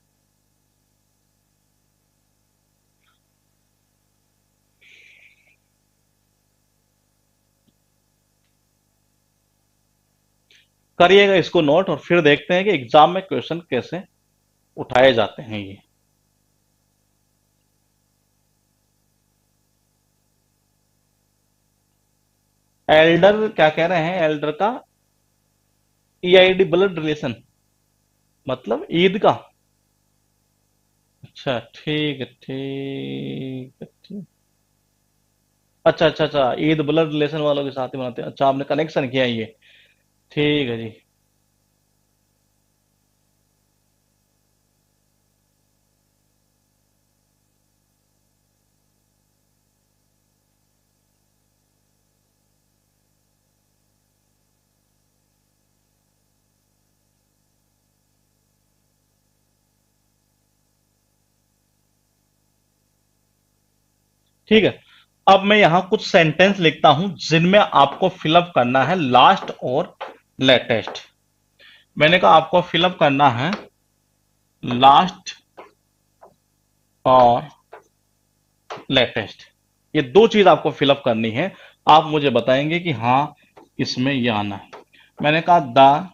करिएगा इसको नोट, और फिर देखते हैं कि एग्जाम में क्वेश्चन कैसे उठाए जाते हैं ये। एल्डर क्या कह रहे हैं, एल्डर का ईआईडी ब्लड रिलेशन, मतलब ईद का। अच्छा ठीक है, ठीक है, ठीक। अच्छा अच्छा अच्छा, ईद ब्लड रिलेशन वालों के साथ ही मनाते हैं, अच्छा आपने कनेक्शन किया है ये। ठीक है जी। ठीक है, अब मैं यहां कुछ सेंटेंस लिखता हूं जिनमें आपको फिलअप करना है लास्ट और लेटेस्ट। मैंने कहा आपको फिलअप करना है लास्ट और लेटेस्ट, ये दो चीज आपको फिलअप करनी है। आप मुझे बताएंगे कि हाँ इसमें ये आना है। मैंने कहा the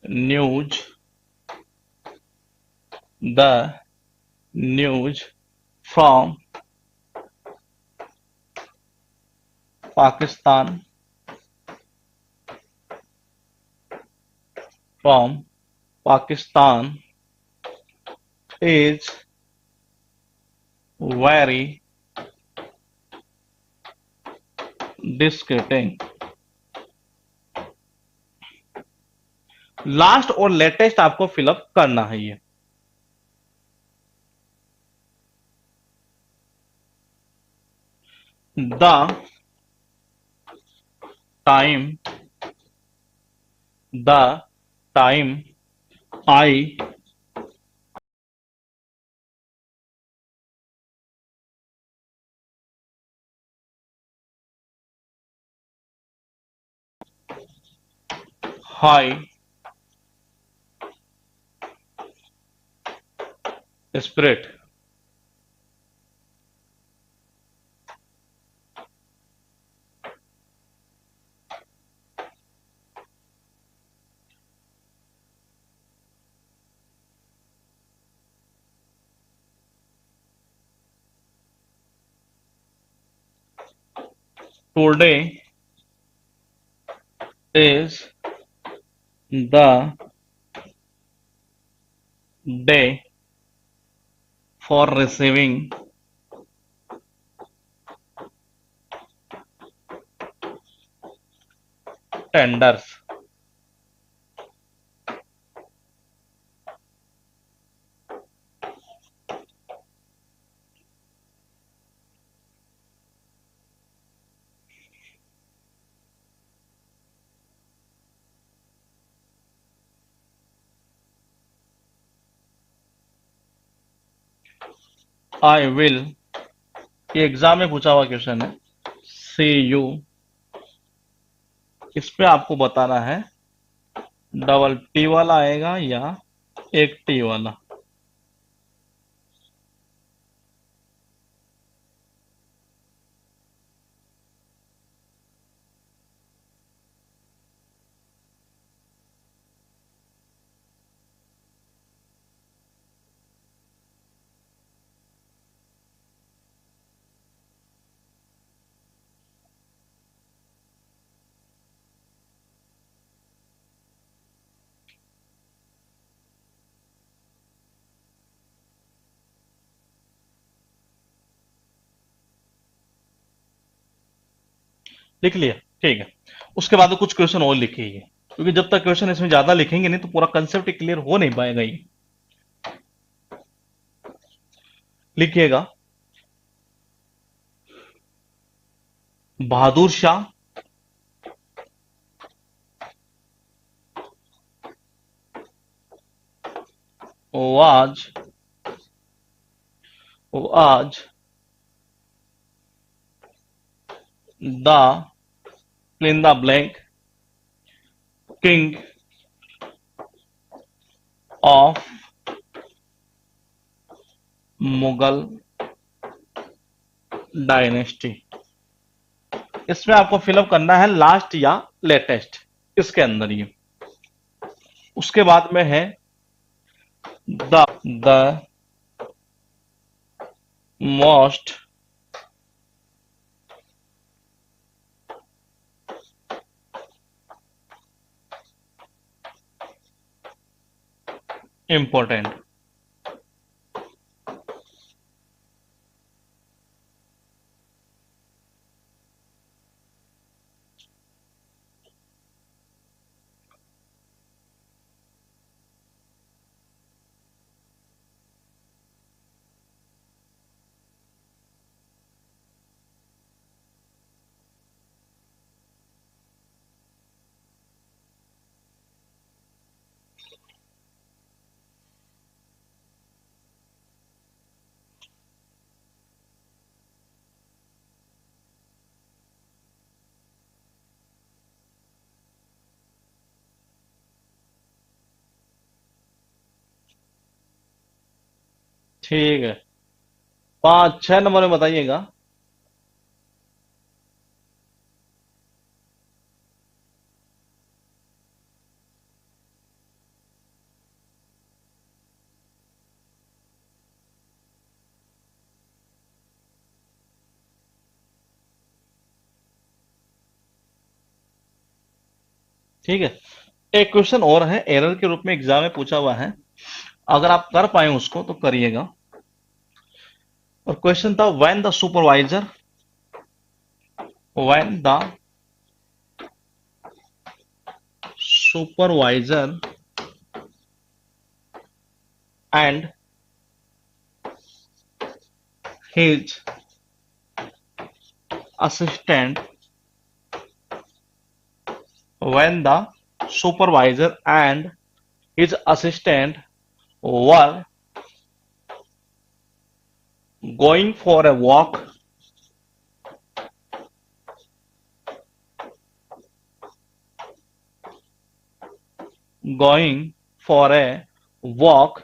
news, the news from Pakistan, from Pakistan is very disgusting. Last और लेटेस्ट आपको फिलअप करना है ये। The time, the time I high spirit. Today is the day for receiving tenders. I will, ये एग्जाम में पूछा हुआ क्वेश्चन है। सी यू, इस पे आपको बताना है डबल टी वाला आएगा या एक टी वाला। लिख लिया, ठीक है। उसके बाद कुछ क्वेश्चन और लिखिए। क्योंकि जब तक क्वेश्चन इसमें ज्यादा लिखेंगे नहीं तो पूरा कंसेप्ट क्लियर हो नहीं पाएगा। ये लिखिएगा, Bahadur Shah was was the fill in the blank king of Mughal dynasty. इसमें आपको फिलअप करना है लास्ट या लेटेस्ट, इसके अंदर ये। उसके बाद में है द मोस्ट इंपॉर्टेंट। ठीक है, 5 6 नंबर में बताइएगा। ठीक है, एक क्वेश्चन और है, एरर के रूप में एग्जाम में पूछा हुआ है, अगर आप कर पाए उसको तो करिएगा। और क्वेश्चन था when the supervisor and his assistant when the supervisor and his assistant were going for a walk, going for a walk,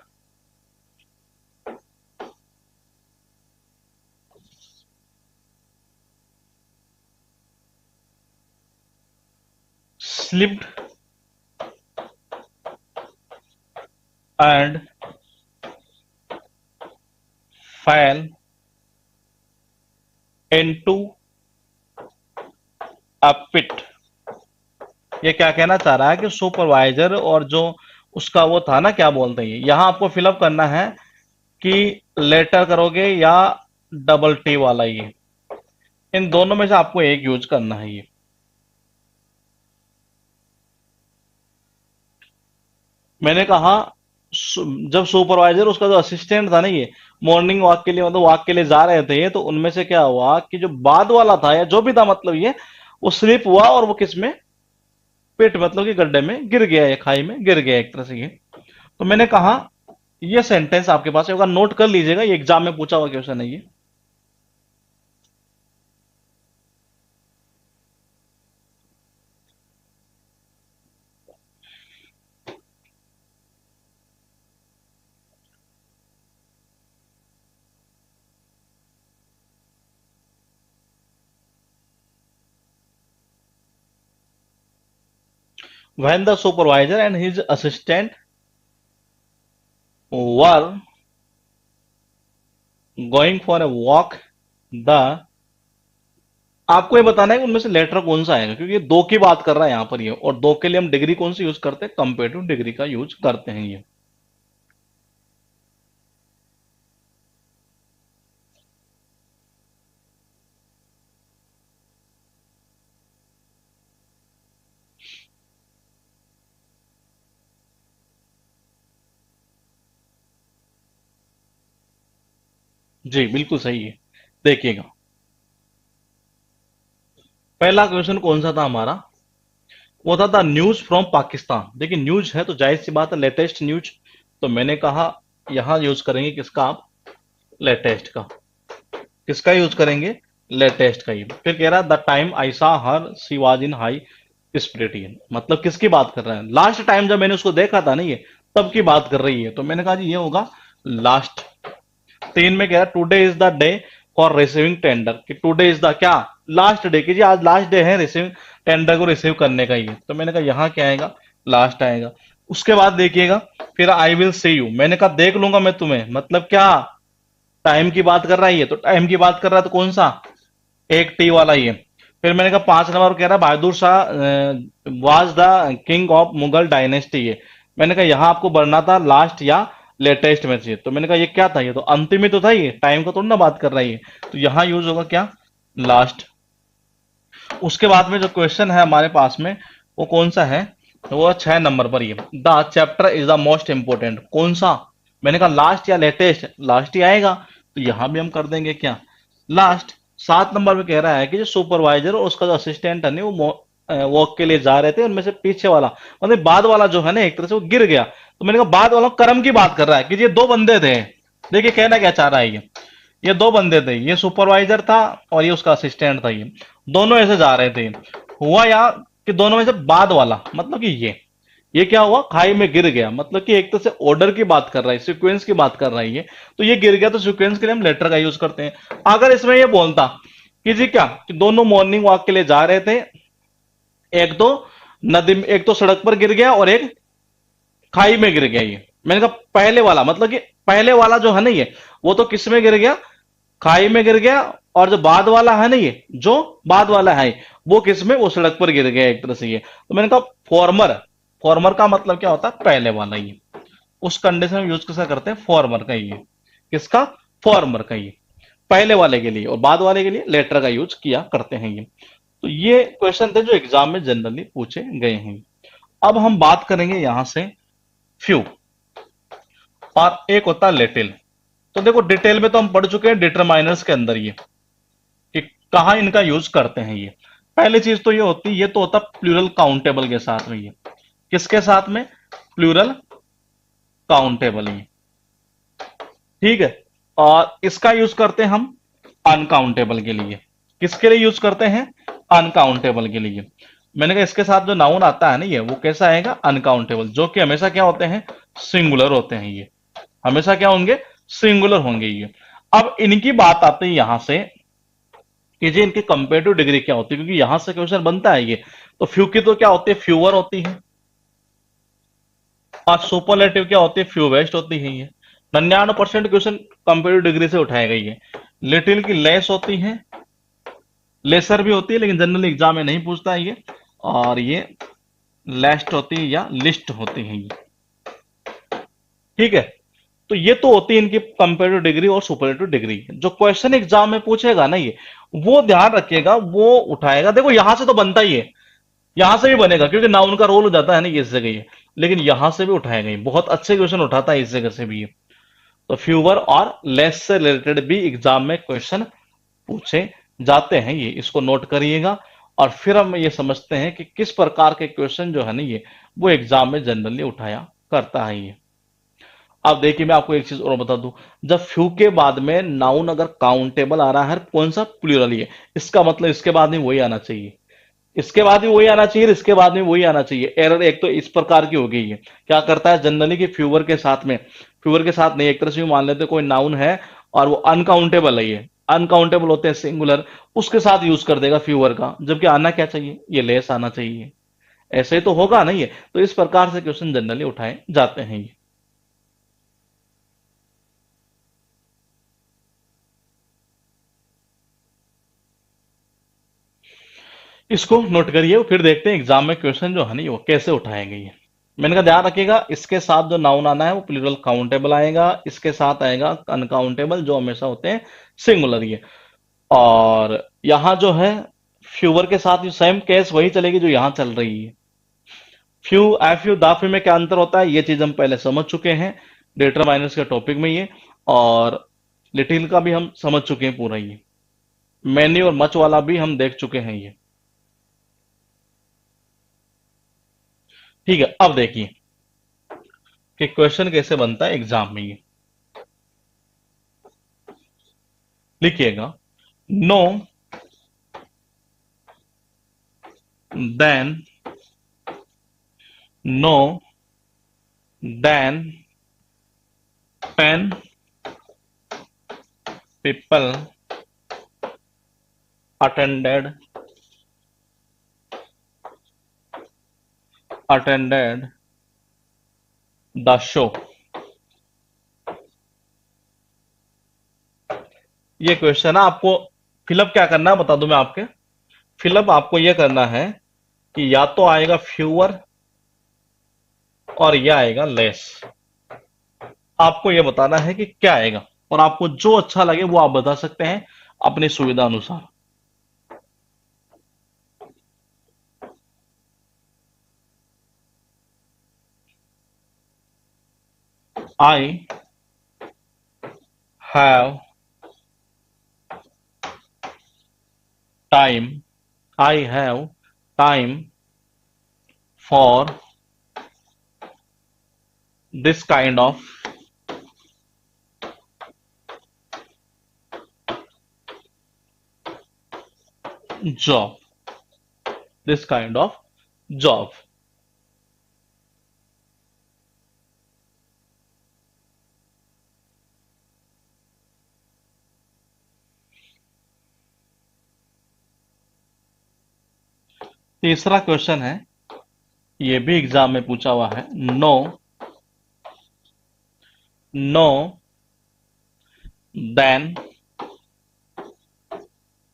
slipped and fell into a pit। ये क्या कहना चाह रहा है कि सुपरवाइजर और जो उसका वो था ना, क्या बोलते हैं, यहां आपको फिलअप करना है कि लेटर करोगे या डबल टी वाला, ये इन दोनों में से आपको एक यूज करना है। ये मैंने कहा जब सुपरवाइजर उसका जो असिस्टेंट था ना, ये मॉर्निंग वॉक के लिए मतलब वॉक के लिए जा रहे थे, तो उनमें से क्या हुआ कि जो बाद वाला था या जो भी था, मतलब ये वो स्लिप हुआ और वो किस में, पेट मतलब कि गड्ढे में गिर गया, या खाई में गिर गया एक तरह से ये। तो मैंने कहा ये सेंटेंस आपके पास होगा, नोट कर लीजिएगा, ये एग्जाम में पूछा हुआ क्वेश्चन है ये। When the supervisor and his assistant were going for a walk, the आपको ये बताना है कि उनमें से लेटर कौन सा आएगा, क्योंकि ये दो की बात कर रहा है यहां पर ये, और दो के लिए हम डिग्री कौन सी यूज करते हैं, कंपेरेटिव डिग्री का यूज करते हैं ये। जी बिल्कुल सही है। देखिएगा, पहला क्वेश्चन कौन सा था हमारा, वो था द न्यूज फ्रॉम पाकिस्तान। देखिए न्यूज है तो जाहिर सी बात है लेटेस्ट न्यूज, तो मैंने कहा यहां यूज करेंगे किसका आप, लेटेस्ट का। किसका यूज करेंगे, लेटेस्ट का ही। फिर कह रहा the time I saw her she was in high spirits, मतलब किसकी बात कर रहा है, लास्ट टाइम जब मैंने उसको देखा था ना ये, तब की बात कर रही है। तो मैंने कहा जी ये होगा लास्ट। तीन में कह रहा today is the day for receiving tender, कि टुडे इज द क्या, लास्ट डे, कि जी आज लास्ट डे है रिसीविंग टेंडर को रिसीव करने का ही। तो मैंने कहा यहाँ क्या आएगा, लास्ट आएगा। उसके बाद देखिएगा, फिर आई विल सी यू, मैंने कहा देख लूंगा मैं तुम्हें, मतलब क्या, टाइम की बात कर रहा है ये, तो टाइम की बात कर रहा है तो कौन सा, एक टी वाला ही है। फिर मैंने कहा 5 नंबर कह रहा Bahadur Shah was the king of Mughal dynasty है। मैंने कहा यहाँ आपको बढ़ना था लास्ट या लेटेस्ट में से, तो मैंने कहा ये क्या था, ये तो अंतिम ही तो था, ये टाइम का थोड़ी ना बात कर रही है। तो यहाँ यूज होगा क्या, लास्ट। उसके बाद में जो क्वेश्चन है हमारे पास में, वो कौन सा है, वो 6 नंबर पर ही है। The chapter is the most important, कौन सा, मैंने कहा लास्ट या लेटेस्ट, लास्ट ही आएगा। तो यहां भी हम कर देंगे क्या, लास्ट। 7 नंबर में कह रहा है कि जो सुपरवाइजर और उसका जो असिस्टेंट है वो वॉक के लिए जा रहे थे, उनमें से पीछे वाला, मतलब बाद वाला जो है ना एक तरह से वो गिर गया। तो मैंने कहा बाद वाला कर्म की बात कर रहा है कि ये दो बंदे थे। देखिए कहना क्या चाह रहा है ये दो बंदे थे, ये सुपरवाइजर था और ये उसका असिस्टेंट था, ये दोनों ऐसे जा रहे थे। हुआ या कि दोनों में से बाद वाला, मतलब कि ये क्या हुआ, खाई में गिर गया, मतलब कि एक तरह से ऑर्डर की बात कर रहा है, सीक्वेंस की बात कर रहा है ये। तो ये गिर गया, तो सीक्वेंस के लिए हम लेटर का यूज करते हैं। अगर इसमें ये बोलता कि जी क्या, कि दोनों मॉर्निंग वॉक के लिए जा रहे थे, एक तो नदी में, एक तो सड़क पर गिर गया और एक खाई में गिर गया। ये मैंने कहा पहले वाला, मतलब कि पहले वाला जो है ना ये, वो तो किस में गिर गया, खाई में गिर गया। और जो बाद वाला है ना ये, जो बाद वाला है वो किस में, वो सड़क पर गिर गया एक तरह से ये। तो मैंने कहा फॉर्मर, फॉर्मर का मतलब क्या होता है, पहले वाला ही। उस कंडीशन में यूज किसका करते हैं, फॉर्मर का ही है। किसका, फॉर्मर का ही, पहले वाले के लिए, और बाद वाले के लिए लेटर का यूज किया करते हैं ये। तो ये क्वेश्चन थे जो एग्जाम में जनरली पूछे गए हैं। अब हम बात करेंगे यहां से फ्यू, और एक होता है लिटिल। तो देखो डिटेल में तो हम पढ़ चुके हैं डिटरमाइनर्स के अंदर ये, कि कहाँ इनका यूज करते हैं ये। पहली चीज तो ये होती है, ये तो होता प्लूरल काउंटेबल के साथ में, ये किसके साथ में, प्लूरल काउंटेबल ही, ठीक है। और इसका यूज करते हैं हम अनकाउंटेबल के लिए। किसके लिए यूज करते हैं, अनकाउंटेबल के लिए। मैंने कहा इसके साथ जो नाउन आता है ना ये, वो कैसा आएगा, अनकाउंटेबल, जो कि हमेशा क्या होते हैं, सिंगुलर होते हैं ये, हमेशा क्या होंगे, सिंगुलर होंगे ये। अब इनकी बात आती है यहां से कि जी इनकी कंपेरेटिव डिग्री क्या होती है, क्योंकि यहां से क्वेश्चन बनता है ये। तो फ्यू की तो क्या होती है, फ्यूअर होती है, और सुपरलेटिव क्या होती है, फ्यू बेस्ट होती है ये। 99% क्वेश्चन कंपेरेटिव डिग्री से उठाए गई है। लिटिल की लेस होती है, लेसर भी होती है, लेकिन जनरली एग्जाम में नहीं पूछता है ये। और ये लेस्ट होती है या लिस्ट होती है ये, ठीक है। तो ये तो होती है इनकी कंपेरेटिव डिग्री और सुपरलेटिव डिग्री। जो क्वेश्चन एग्जाम में पूछेगा ना ये, वो ध्यान रखिएगा, वो उठाएगा। देखो यहां से तो बनता ही है, यहां से भी बनेगा, क्योंकि नाउन का रोल हो जाता है ना ये इस जगह ये, लेकिन यहां से भी उठाएगा, ये बहुत अच्छे क्वेश्चन उठाता है इस जगह से भी ये। तो फ्यूवर और लेस से रिलेटेड भी एग्जाम में क्वेश्चन पूछे जाते हैं ये, इसको नोट करिएगा। और फिर हम ये समझते हैं कि किस प्रकार के क्वेश्चन जो है ना ये, वो एग्जाम में जनरली उठाया करता है ये। अब देखिए मैं आपको एक चीज और बता दूं, जब फ्यू के बाद में नाउन अगर काउंटेबल आ रहा है, कौन सा, प्लूरल ही है, इसका मतलब इसके बाद में वही आना चाहिए, इसके बाद भी वही आना चाहिए, इसके बाद में वही आना चाहिए। एरर एक तो इस प्रकार की हो गई है, क्या करता है जनरली कि फ्यूवर के साथ में, फ्यूवर के साथ नहीं, एक तरह से मान लेते कोई नाउन है और वो अनकाउंटेबल है, ये अनकाउंटेबल होते हैं सिंगुलर, उसके साथ यूज कर देगा फ्यूवर का, जबकि आना क्या चाहिए, ये लेस आना चाहिए। ऐसे ही तो होगा ना ये। तो इस प्रकार से क्वेश्चन जनरली उठाए जाते हैं ये। इसको नोट करिए, फिर देखते हैं एग्जाम में क्वेश्चन जो है ना वो कैसे उठाए गए हैं। मैंने कहा ध्यान रखिएगा, इसके साथ जो नाउन आना है वो प्लूरल काउंटेबल आएगा, इसके साथ आएगा अनकाउंटेबल, जो हमेशा होते हैं सिंगुलर ये। और यहां जो है फ्यूवर के साथ सेम केस वही चलेगी जो यहां चल रही है। फ्यू, एफ यू, दाफी में क्या अंतर होता है, ये चीज हम पहले समझ चुके हैं डिटरमाइनर्स के टॉपिक में ये। और लिटिल का भी हम समझ चुके हैं पूरा ये। मैनी और मच वाला भी हम देख चुके हैं ये। ठीक है, अब देखिए कि क्वेश्चन कैसे बनता है एग्जाम में ये। लिखिएगा, no than, no than 10 people attended the show। ये क्वेश्चन है, आपको फिलअप क्या करना है बता दूं मैं आपके। फिलअप आपको ये करना है कि या तो आएगा फ्यूअर और यह आएगा लेस। आपको यह बताना है कि क्या आएगा, और आपको जो अच्छा लगे वो आप बता सकते हैं अपनी सुविधा अनुसार। I have time, I have time for this kind of job, this kind of job. तीसरा क्वेश्चन है, ये भी एग्जाम में पूछा हुआ है। No, no than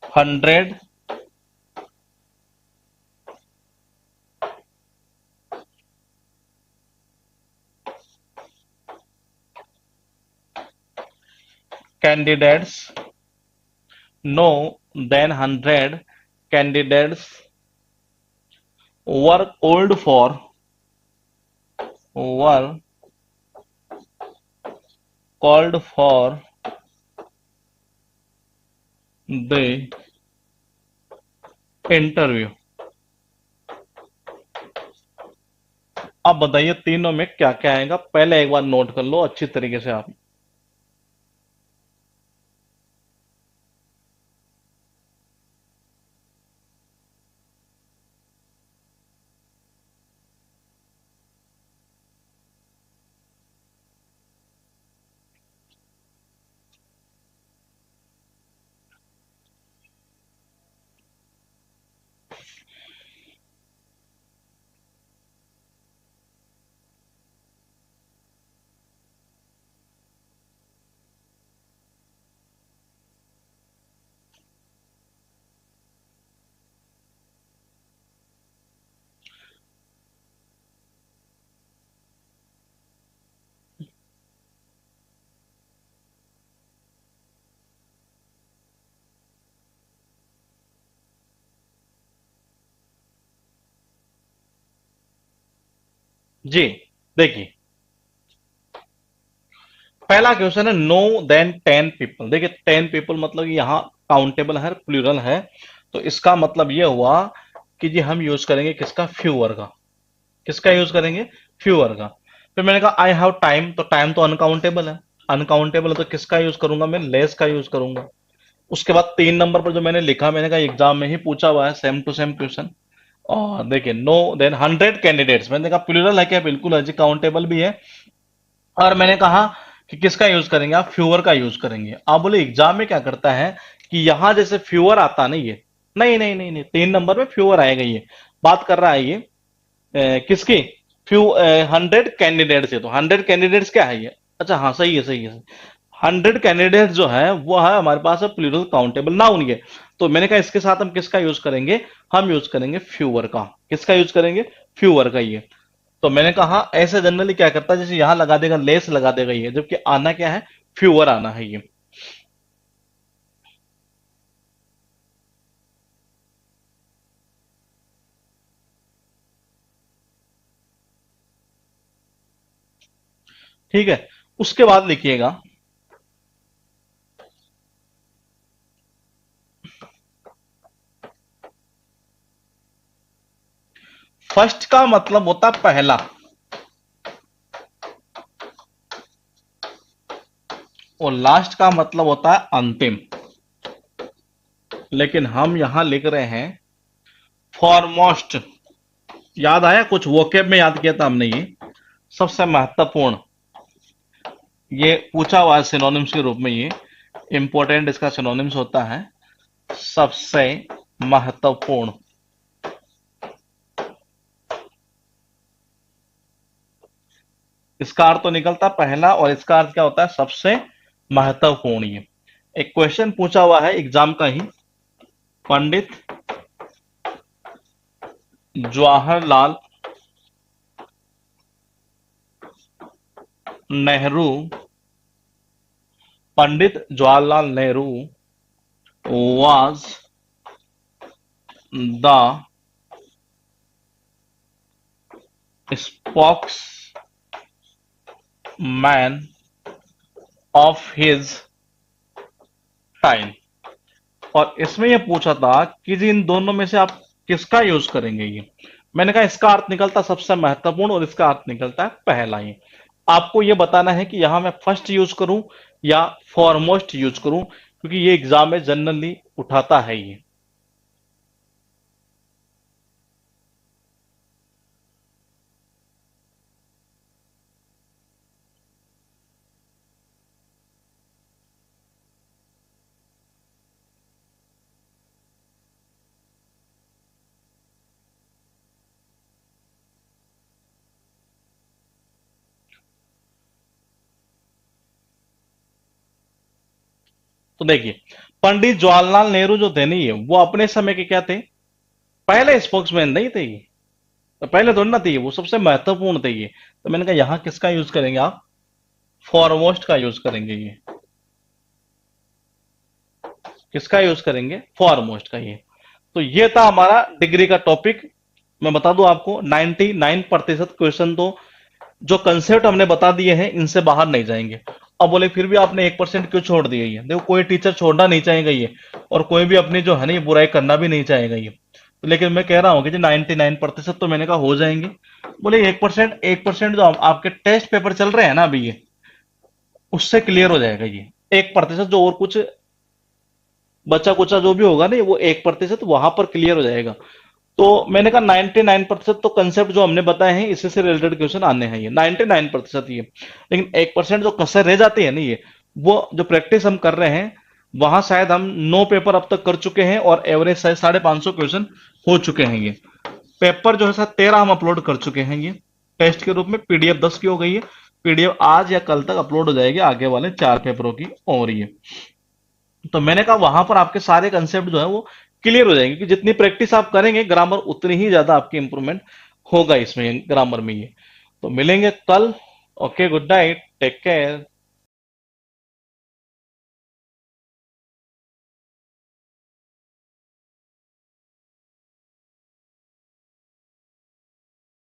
100 candidates, no than 100 candidates were were called for the interview. अब बताइए तीनों में क्या क्या आएगा, पहले एक बार नोट कर लो अच्छी तरीके से आप। जी देखिए, पहला क्वेश्चन है नो देन 10 पीपल। देखिए 10 पीपल मतलब यहाँ काउंटेबल है, प्लूरल है, तो इसका मतलब यह हुआ कि जी हम यूज करेंगे किसका, फ्यूअर का। किसका यूज करेंगे, फ्यूअर का। फिर मैंने कहा आई हैव टाइम, तो टाइम तो अनकाउंटेबल है, अनकाउंटेबल है तो किसका यूज करूंगा मैं, लेस का यूज करूंगा। उसके बाद 3 नंबर पर जो मैंने लिखा, मैंने कहा एग्जाम में ही पूछा हुआ है, सेम टू सेम क्वेश्चन। और देखिए नो देन 100 कैंडिडेट्स, मैंने कहा प्लूरल है क्या, बिल्कुल है जी, काउंटेबल भी है। और मैंने कहा कि किसका यूज करेंगे आप, फ्यूअर का यूज करेंगे। आप बोले एग्जाम में क्या करता है कि यहां जैसे फ्यूअर आता नहीं है, नहीं नहीं नहीं नहीं, 3 नंबर में फ्यूअर आएगा। ये बात कर रहा है ये किसकी, 100 कैंडिडेट्स है, तो 100 कैंडिडेट्स क्या है ये, अच्छा हाँ सही है सही है। 100 कैंडिडेट्स जो है वो है हमारे पास प्लूरल काउंटेबल नाउन ये। तो मैंने कहा इसके साथ हम किसका यूज करेंगे, हम यूज करेंगे फ्यूअर का। किसका यूज करेंगे, फ्यूअर का ये। तो मैंने कहा ऐसे जनरली क्या करता है, जैसे यहां लगा देगा लेस लगा देगा ये, जबकि आना क्या है, फ्यूअर आना है ये। ठीक है, उसके बाद लिखिएगा फर्स्ट का मतलब होता है पहला, और लास्ट का मतलब होता है अंतिम। लेकिन हम यहां लिख रहे हैं फॉरमोस्ट। याद आया, कुछ वोकेब में याद किया था हमने, ये सबसे महत्वपूर्ण, ये पूछा हुआ है सिनोनिम्स के रूप में, ये इंपॉर्टेंट, इसका सिनोनिम्स होता है सबसे महत्वपूर्ण। इसका अर्थ तो निकलता पहला, और इसका अर्थ क्या होता है, सबसे महत्वपूर्ण। ये एक क्वेश्चन पूछा हुआ है एग्जाम का ही, Pandit Jawaharlal Nehru, Pandit Jawaharlal Nehru was the spokesman of his time। और इसमें यह पूछा था कि जी इन दोनों में से आप किसका यूज करेंगे। ये मैंने कहा इसका अर्थ निकलता सबसे महत्वपूर्ण, और इसका अर्थ निकलता है पहला। ही आपको यह बताना है कि यहां मैं फर्स्ट यूज करूं या फॉरमोस्ट यूज करूं, क्योंकि ये एग्जाम में जनरली उठाता है ये। तो देखिए, पंडित जवाहरलाल नेहरू जो थे नहीं, वो अपने समय के क्या थे, पहले स्पोक्समैन नहीं थे ये, तो पहले थोड़ी ना थे ये, वो सबसे महत्वपूर्ण थे ये। तो मैंने कहा यहां किसका यूज करेंगे आप, फॉरमोस्ट का यूज करेंगे। ये किसका यूज करेंगे, फॉरमोस्ट का। ये तो ये था हमारा डिग्री का टॉपिक। मैं बता दूं आपको 99% क्वेश्चन तो जो कंसेप्ट हमने बता दिए हैं इनसे बाहर नहीं जाएंगे। अब बोले फिर भी आपने 1% क्यों छोड़ दिया। ये देखो, कोई टीचर छोड़ना नहीं चाहेगा ये, और कोई भी अपनी जो है ना ये बुराई करना भी नहीं चाहेगा ये। तो लेकिन मैं कह रहा हूं कि जी 99% तो मैंने कहा हो जाएंगे। बोले 1% जो आपके टेस्ट पेपर चल रहे हैं ना अभी, ये उससे क्लियर हो जाएगा ये 1%, जो और कुछ बचा कुचा जो भी होगा ना वो 1% वहां पर क्लियर हो जाएगा। तो मैंने कहा 99% तो कंसेप्ट जो हमने बताए हैं इसी से रिलेटेड क्वेश्चन आने हैं, ये 99% ये। लेकिन 1% जो कसर रह जाती है ना, ये वो जो प्रैक्टिस हम कर रहे हैं वहां शायद हम 9 पेपर अब तक कर चुके हैं, और एवरेज शायद 550 क्वेश्चन हो चुके हैं। ये पेपर जो है शायद 13 हम अपलोड कर चुके हैं ये टेस्ट के रूप में। पीडीएफ 10 की हो गई है, पीडीएफ आज या कल तक अपलोड हो जाएगी आगे वाले 4 पेपरों की। और ये तो मैंने कहा वहां पर आपके सारे कंसेप्ट जो है वो क्लियर हो जाएंगे, कि जितनी प्रैक्टिस आप करेंगे ग्रामर उतनी ही ज्यादा आपकी इंप्रूवमेंट होगा इसमें ग्रामर में। ये तो मिलेंगे कल। Okay, good night, take care.